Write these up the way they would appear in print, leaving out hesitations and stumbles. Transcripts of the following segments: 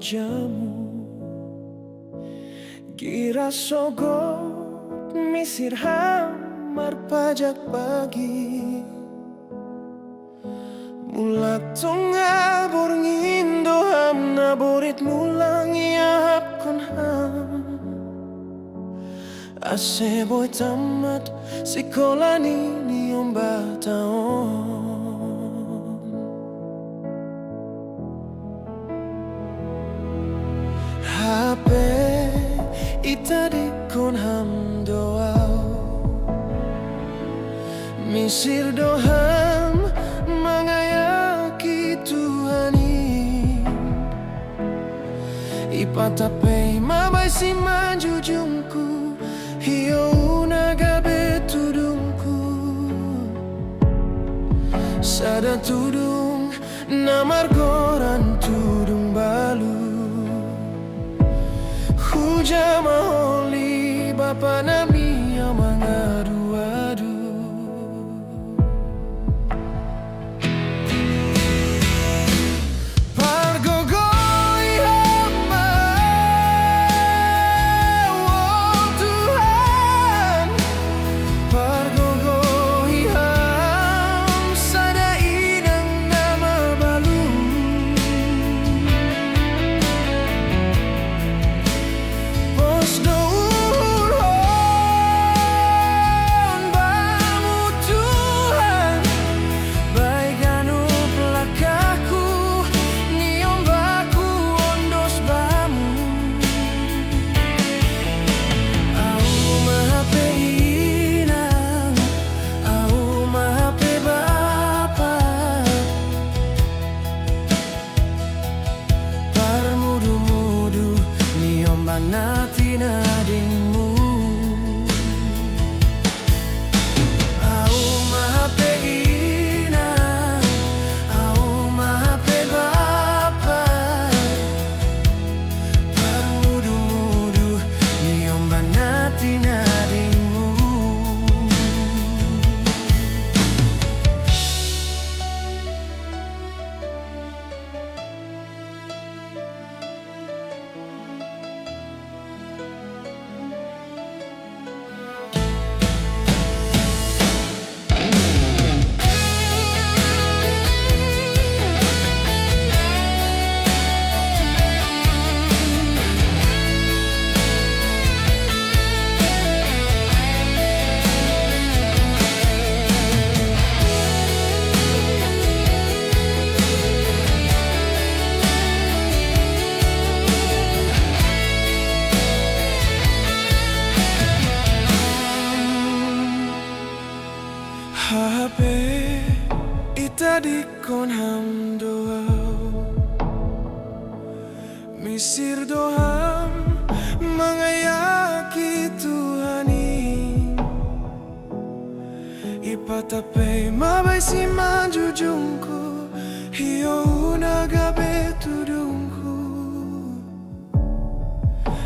jamu Gira sogot misir hamar pajak pagi Mulat tungabur ngindo ham naborit mulang iahap kon ham Ase boy tamat sekolah ni ombah taon HP itadi kon ham doau Misir doham mangayaki Tuhani Ipatape mabay si manjujungku Hiyo unagabe tudungku Sada tudung namargoran tudung balu Huja maholi bapa nami yang mengadu-adu Pargogoi hamba oh Tuhan Pargogoi ham sada inang nama balu Nati nadingmu Au mahape ina Au mahape bapa Pamudu-mudu Niomba nati nadingmu HP itadi kon ham doau Misir doham mangayaki Tuhani Ipatape mabay si manjujungku Hiyo unagabe tudungku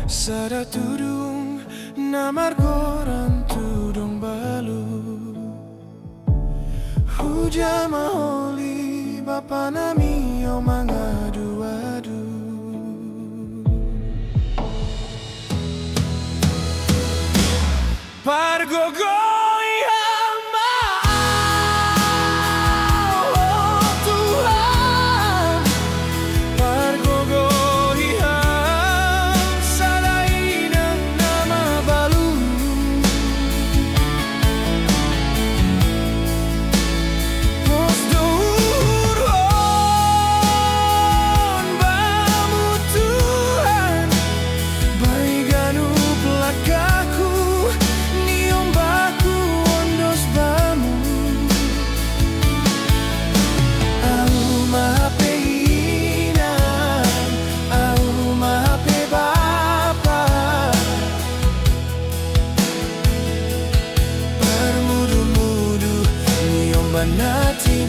Sada tudung namargoran tudung balu Huja maholi bapa nami yang mengadu-adu Pargogoi hamba oh Tuhan Pargogoi ham sada inang nama balu Nati